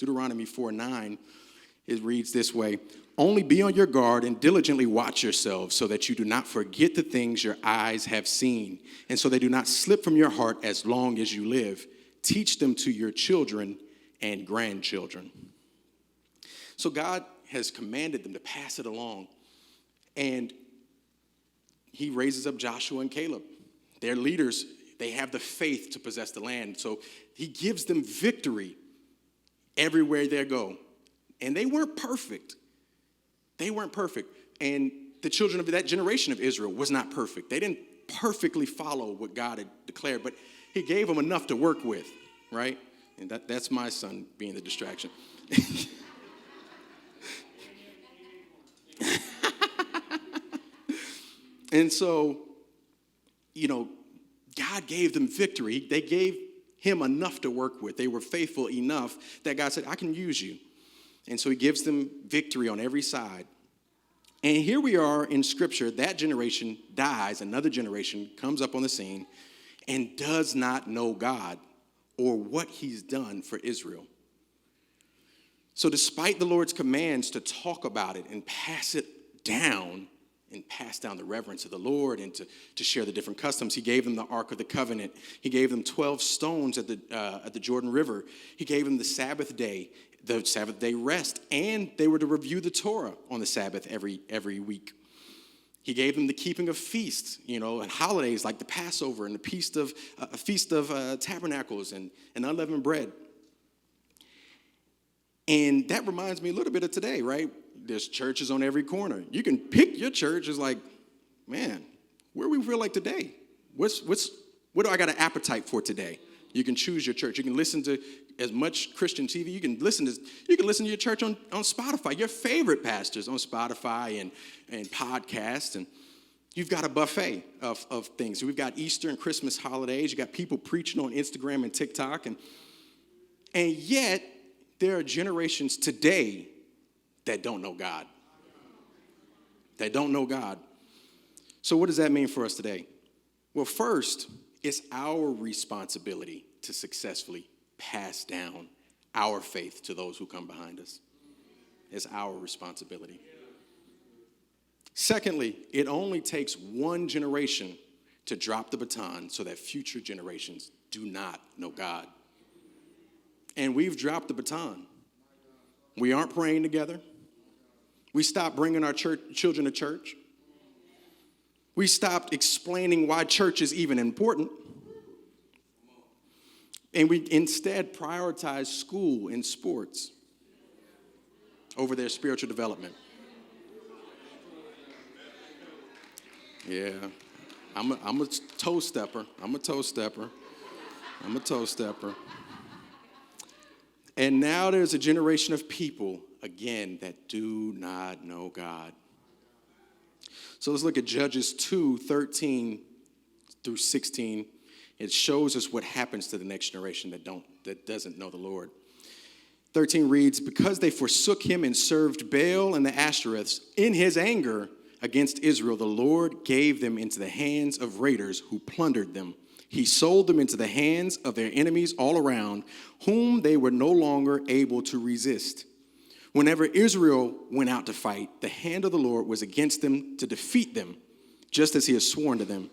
Deuteronomy 4:9, it reads this way: "Only be on your guard and diligently watch yourselves so that you do not forget the things your eyes have seen, and so they do not slip from your heart as long as you live. Teach them to your children and grandchildren." So God has commanded them to pass it along. And he raises up Joshua and Caleb. They're leaders. They have the faith to possess the land. So he gives them victory everywhere they go. And they weren't perfect. They weren't perfect. And the children of that generation of Israel was not perfect. They didn't perfectly follow what God had declared, but he gave them enough to work with, right? And that's my son being the distraction. And so, God gave them victory. They gave him enough to work with. They were faithful enough that God said, I can use you. And so he gives them victory on every side. And here we are in Scripture. That generation dies. Another generation comes up on the scene and does not know God or what he's done for Israel. So despite the Lord's commands to talk about it and pass it down, and pass down the reverence of the Lord and to share the different customs, he gave them the Ark of the Covenant. He gave them 12 stones at the Jordan River. He gave them the Sabbath day rest, and they were to review the Torah on the Sabbath every week. He gave them the keeping of feasts, and holidays like the Passover and the Feast of Tabernacles and unleavened bread. And that reminds me a little bit of today, right? There's churches on every corner. You can pick your church. It's like, man, where do we feel like today? What do I got an appetite for today? You can choose your church. You can listen to as much Christian TV. You can listen to your church on Spotify, your favorite pastors on Spotify and podcasts. And you've got a buffet of things. We've got Easter and Christmas holidays. You got people preaching on Instagram and TikTok. And yet there are generations today that don't know God. That don't know God. So what does that mean for us today? Well, first, it's our responsibility to successfully pass down our faith to those who come behind us. It's our responsibility. Secondly, it only takes one generation to drop the baton so that future generations do not know God. And we've dropped the baton. We aren't praying together. We stopped bringing our children to church. We stopped explaining why church is even important. And we instead prioritize school and sports over their spiritual development. Yeah, I'm a toe stepper. And now there's a generation of people, again, that do not know God. So let's look at Judges 2:13 through 16. It shows us what happens to the next generation that doesn't know the Lord. 13 reads, "Because they forsook him and served Baal and the Ashtoreths, in his anger against Israel, the Lord gave them into the hands of raiders who plundered them. He sold them into the hands of their enemies all around, whom they were no longer able to resist. Whenever Israel went out to fight, the hand of the Lord was against them to defeat them, just as he had sworn to them.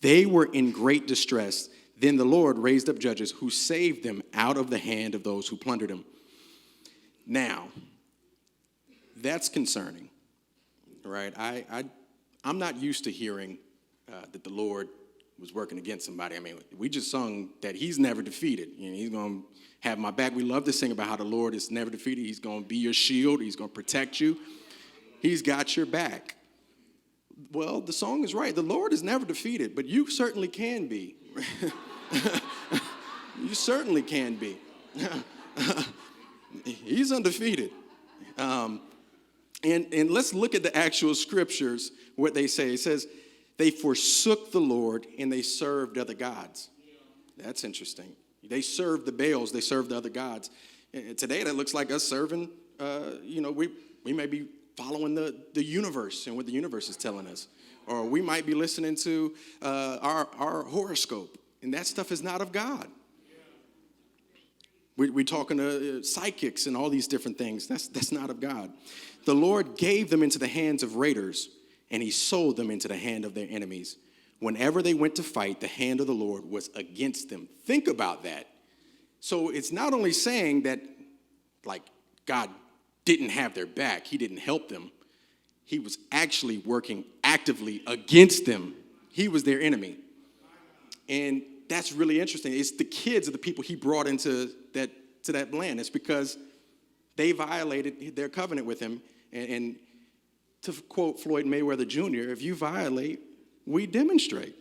They were in great distress. Then the Lord raised up judges who saved them out of the hand of those who plundered them." Now, that's concerning, right? I'm not used to hearing that the Lord was working against somebody. I mean, we just sung that he's never defeated. He's going to have my back. We love to sing about how the Lord is never defeated. He's going to be your shield. He's going to protect you. He's got your back. Well, the song is right. The Lord is never defeated, but you certainly can be. You certainly can be. He's undefeated. And let's look at the actual scriptures, what they say. It says, they forsook the Lord and they served other gods. That's interesting. They served the Baals. They served the other gods. Today, that looks like us serving, we may be following the universe and what the universe is telling us. Or we might be listening to our horoscope. And that stuff is not of God. We're talking to psychics and all these different things. That's not of God. The Lord gave them into the hands of raiders, and he sold them into the hand of their enemies. Whenever they went to fight, the hand of the Lord was against them. Think about that. So it's not only saying that, like, God didn't have their back, he didn't help them. He was actually working actively against them. He was their enemy. And that's really interesting. It's the kids of the people he brought into that land. It's because they violated their covenant with him. And to quote Floyd Mayweather Jr., if you violate, we demonstrate.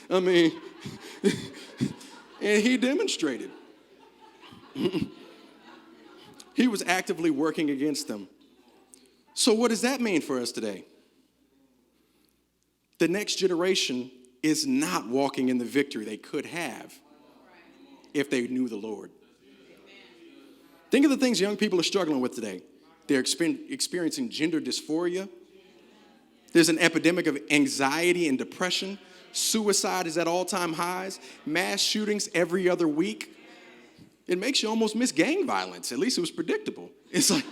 I mean, and he demonstrated. He was actively working against them. So what does that mean for us today? The next generation is not walking in the victory they could have if they knew the Lord. Think of the things young people are struggling with today. They're experiencing gender dysphoria. There's an epidemic of anxiety and depression. Suicide is at all-time highs. Mass shootings every other week. It makes you almost miss gang violence. At least it was predictable. It's like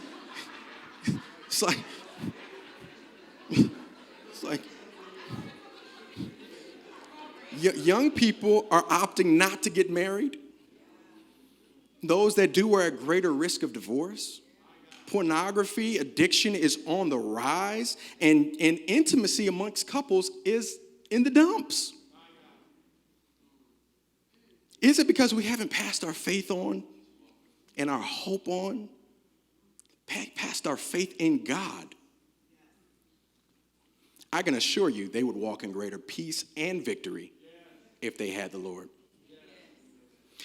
young people are opting not to get married. Those that do are at greater risk of divorce. Pornography addiction is on the rise, and intimacy amongst couples is in the dumps. Is it because we haven't passed our faith on and our hope on? Passed our faith in God? I can assure you they would walk in greater peace and victory if they had the Lord.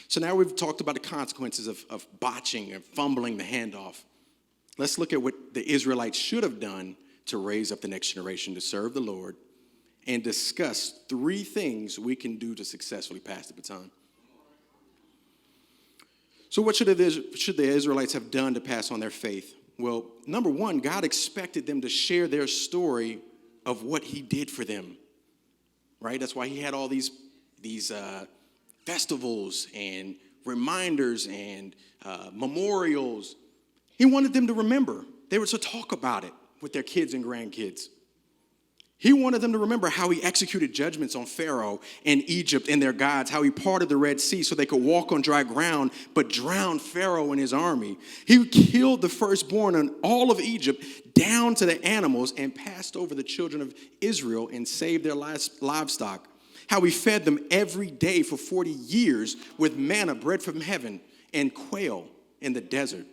So now we've talked about the consequences of botching and fumbling the handoff. Let's look at what the Israelites should have done to raise up the next generation to serve the Lord and discuss 3 things we can do to successfully pass the baton. So what should the Israelites have done to pass on their faith? Well, number 1, God expected them to share their story of what he did for them, right? That's why he had all these festivals and reminders and memorials. He wanted them to remember. They were to talk about it with their kids and grandkids. He wanted them to remember how he executed judgments on Pharaoh and Egypt and their gods, how he parted the Red Sea so they could walk on dry ground, but drowned Pharaoh and his army. He killed the firstborn in all of Egypt down to the animals and passed over the children of Israel and saved their livestock. How he fed them every day for 40 years with manna, bread from heaven, and quail in the desert.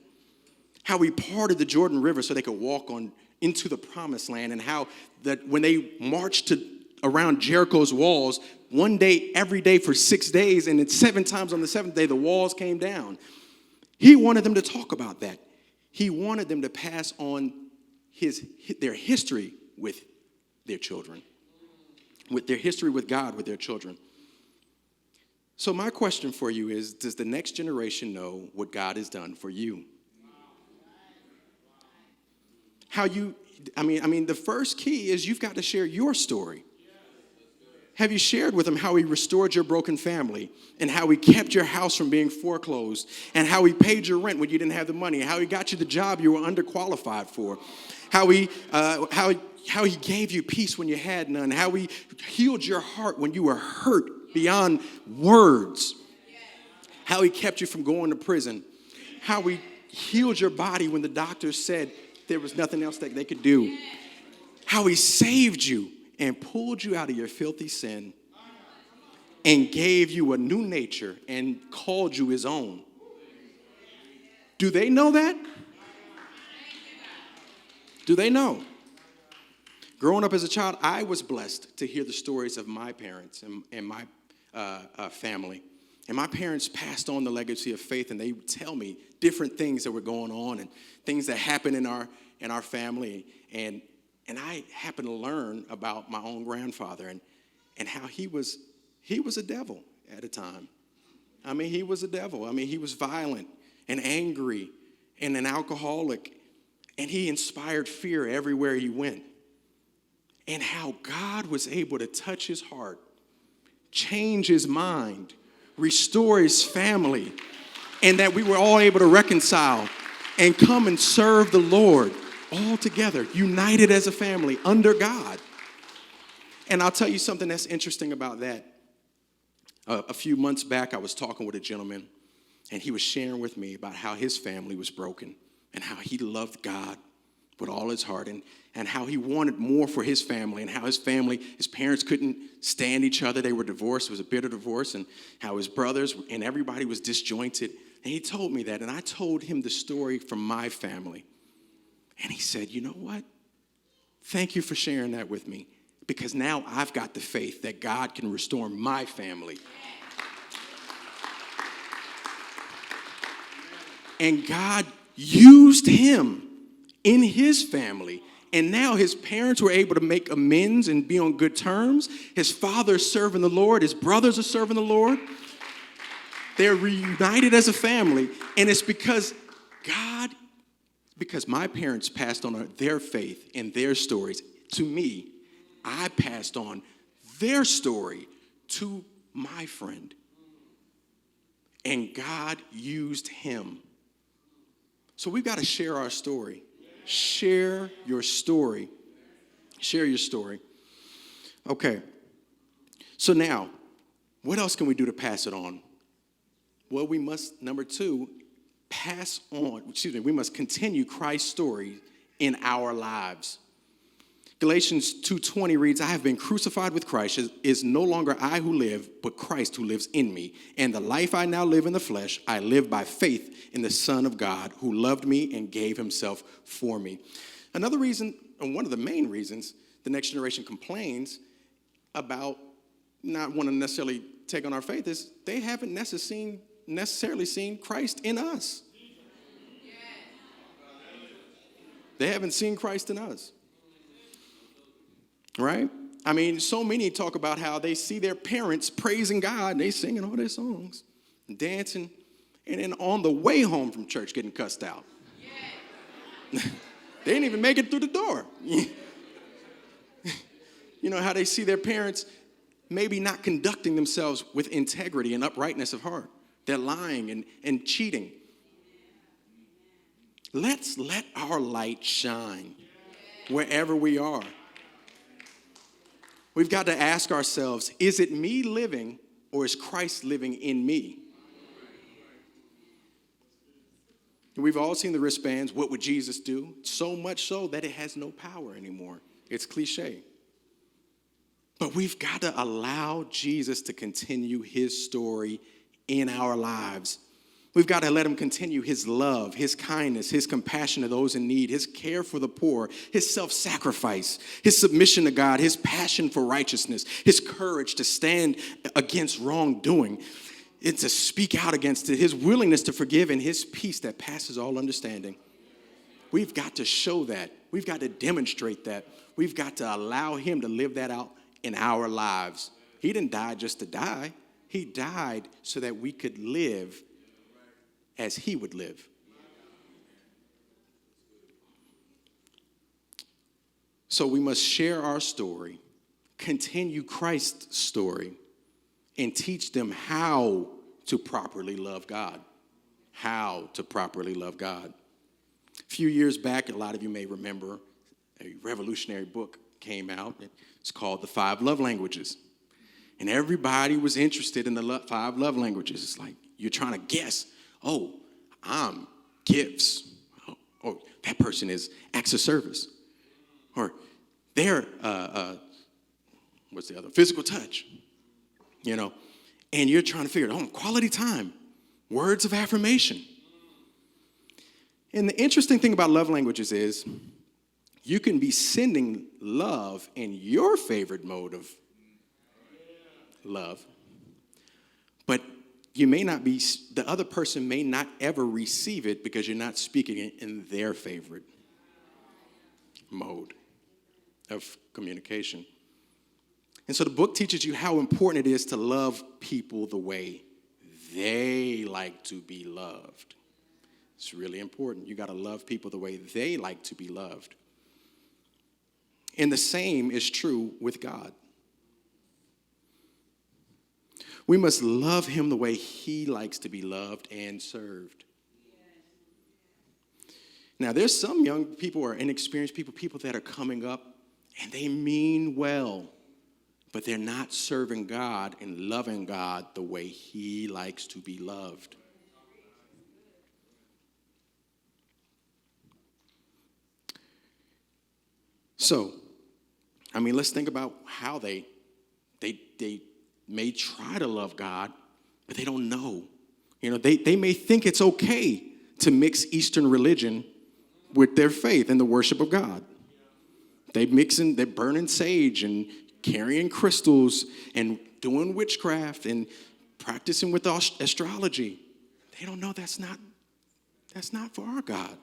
How he parted the Jordan River so they could walk on into the promised land, and how that when they marched around Jericho's walls, one day, every day for 6 days, and then 7 times on the 7th day, the walls came down. He wanted them to talk about that. He wanted them to pass on their history with their children, with their history with God, with their children. So my question for you is, does the next generation know what God has done for you? The first key is you've got to share your story. Have you shared with them how he restored your broken family, and how he kept your house from being foreclosed, and how he paid your rent when you didn't have the money, how he got you the job you were underqualified for, how he gave you peace when you had none, how he healed your heart when you were hurt beyond words, how he kept you from going to prison, how he healed your body when the doctors said there was nothing else that they could do, how he saved you and pulled you out of your filthy sin and gave you a new nature and called you his own. Do they know that? Do they know? Growing up as a child, I was blessed to hear the stories of my parents and my family. And my parents passed on the legacy of faith, and they would tell me different things that were going on and things that happened in our family. And I happened to learn about my own grandfather and how he was a devil at a time. I mean, he was a devil. I mean, he was violent and angry and an alcoholic, and he inspired fear everywhere he went. And how God was able to touch his heart, change his mind, restore his family, and that we were all able to reconcile and come and serve the Lord all together, united as a family under God. And I'll tell you something that's interesting about that. A few months back, I was talking with a gentleman, and he was sharing with me about how his family was broken and how he loved God with all his heart, and how he wanted more for his family, and how his parents couldn't stand each other. They were divorced. It was a bitter divorce, and how his brothers and everybody was disjointed. And he told me that, and I told him the story from my family. And he said, you know what? Thank you for sharing that with me, because now I've got the faith that God can restore my family. And God used him in his family. And now his parents were able to make amends and be on good terms. His father's serving the Lord. His brothers are serving the Lord. They're reunited as a family. And it's because my parents passed on their faith and their stories to me. I passed on their story to my friend. And God used him. So we've got to share our story. Share your story. Share your story. Okay. So now, what else can we do to pass it on? Well, we must, number two, we must continue Christ's story in our lives. Galatians 2:20 reads, I have been crucified with Christ. It is no longer I who live, but Christ who lives in me. And the life I now live in the flesh, I live by faith in the Son of God who loved me and gave himself for me. Another reason, and one of the main reasons, the next generation complains about not wanting to necessarily take on our faith is they haven't necessarily seen Christ in us. They haven't seen Christ in us. Right? I mean, so many talk about how they see their parents praising God, and they singing all their songs, and dancing, and then on the way home from church getting cussed out. Yeah. They didn't even make it through the door. You know, how they see their parents maybe not conducting themselves with integrity and uprightness of heart. They're lying and cheating. Let's let our light shine wherever we are. We've got to ask ourselves, is it me living or is Christ living in me? We've all seen the wristbands, what would Jesus do? So much so that it has no power anymore. It's cliche. But we've got to allow Jesus to continue his story in our lives. We've got to let him continue his love, his kindness, his compassion to those in need, his care for the poor, his self-sacrifice, his submission to God, his passion for righteousness, his courage to stand against wrongdoing and to speak out against it, his willingness to forgive, and his peace that passes all understanding. We've got to show that. We've got to demonstrate that. We've got to allow him to live that out in our lives. He didn't die just to die. He died so that we could live as he would live. So we must share our story, continue Christ's story, and teach them how to properly love God. How to properly love God. A few years back, a lot of you may remember, a revolutionary book came out. It's called The 5 Love Languages. And everybody was interested in the 5 love languages. It's like you're trying to guess. Oh, I'm gifts. Oh, that person is acts of service. Or they're, what's the other? Physical touch. You know, and you're trying to figure out, quality time, words of affirmation. And the interesting thing about love languages is you can be sending love in your favorite mode of love, but you may not be, the other person may not ever receive it because you're not speaking it in their favorite mode of communication. And so the book teaches you how important it is to love people the way they like to be loved. It's really important. You got to love people the way they like to be loved. And the same is true with God. We must love him the way he likes to be loved and served. Now, there's some young people or inexperienced people that are coming up, and they mean well, but they're not serving God and loving God the way he likes to be loved. So, let's think about how they may try to love God, but they don't know. They may think it's okay to mix Eastern religion with their faith and the worship of God. They're burning sage and carrying crystals and doing witchcraft and practicing with astrology. They don't know that's not for our God.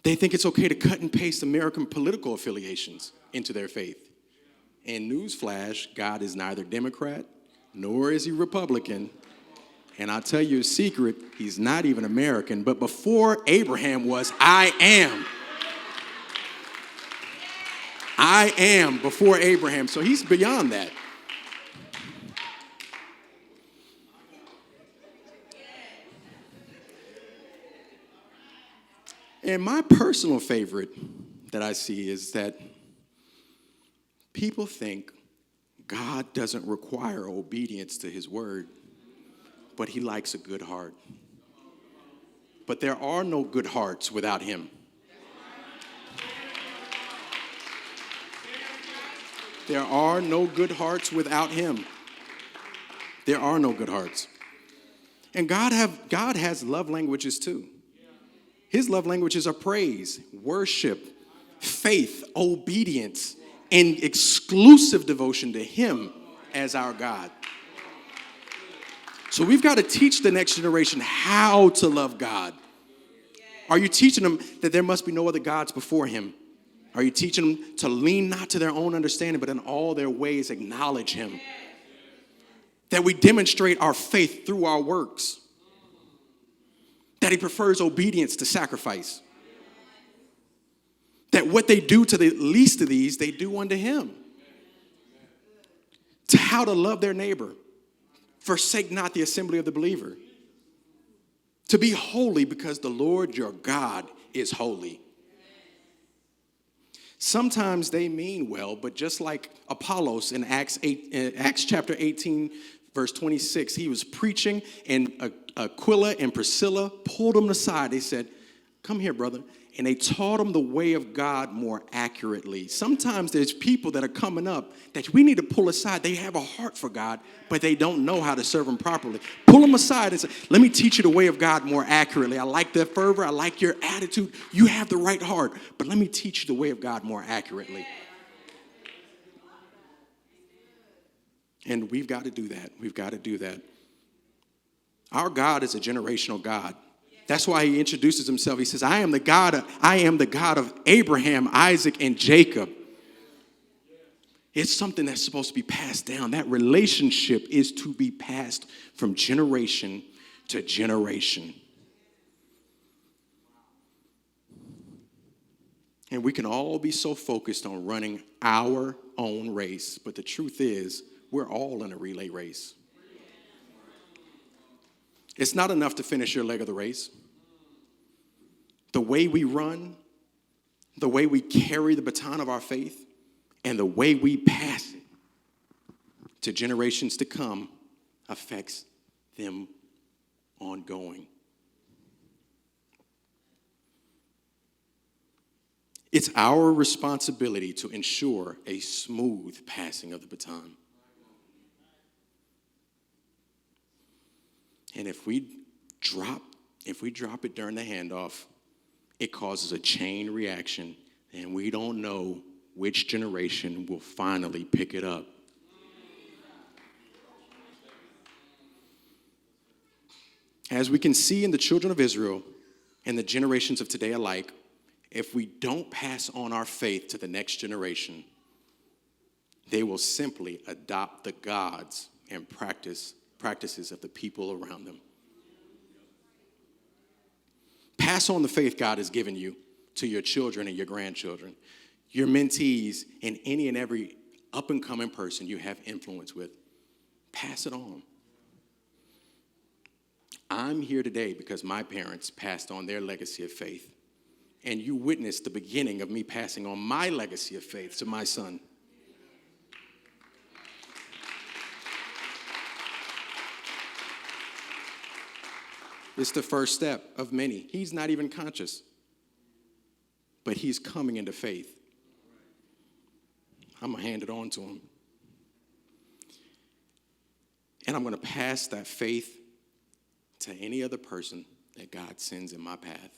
They think it's okay to cut and paste American political affiliations into their faith. And newsflash, God is neither Democrat nor is he Republican. And I'll tell you a secret, he's not even American. But before Abraham was, I am. I am before Abraham. So he's beyond that. And my personal favorite that I see is that people think God doesn't require obedience to his word, but he likes a good heart. But there are no good hearts without him. There are no good hearts without him. There are no good hearts. And God has love languages too. His love languages are praise, worship, faith, obedience, and exclusive devotion to him as our God. So we've got to teach the next generation how to love God. Are you teaching them that there must be no other gods before him? Are you teaching them to lean not to their own understanding, but in all their ways acknowledge him? That we demonstrate our faith through our works. That he prefers obedience to sacrifice. That what they do to the least of these, they do unto him. To how to love their neighbor. Forsake not the assembly of the believer. To be holy because the Lord your God is holy. Sometimes they mean well, but just like Apollos in Acts chapter 18, verse 26, he was preaching and Aquila and Priscilla pulled him aside. They said, come here, brother. And they taught him the way of God more accurately. Sometimes there's people that are coming up that we need to pull aside. They have a heart for God, but they don't know how to serve him properly. Pull them aside and say, let me teach you the way of God more accurately. I like that fervor. I like your attitude. You have the right heart, but let me teach you the way of God more accurately. And we've got to do that. We've got to do that. Our God is a generational God. That's why he introduces himself. He says, I am the God of Abraham, Isaac, and Jacob. It's something that's supposed to be passed down. That relationship is to be passed from generation to generation. And we can all be so focused on running our own race, but the truth is, we're all in a relay race. It's not enough to finish your leg of the race. The way we run, the way we carry the baton of our faith, and the way we pass it to generations to come affects them ongoing. It's our responsibility to ensure a smooth passing of the baton. And if we drop it during the handoff, it causes a chain reaction, and we don't know which generation will finally pick it up. As we can see in the children of Israel and the generations of today alike, if we don't pass on our faith to the next generation, they will simply adopt the gods and practices of the people around them. Pass on the faith God has given you to your children and your grandchildren, your mentees, and any and every up-and-coming person you have influence with, pass it on. I'm here today because my parents passed on their legacy of faith, and you witnessed the beginning of me passing on my legacy of faith to my son. It's the first step of many. He's not even conscious, but he's coming into faith. I'm going to hand it on to him. And I'm going to pass that faith to any other person that God sends in my path.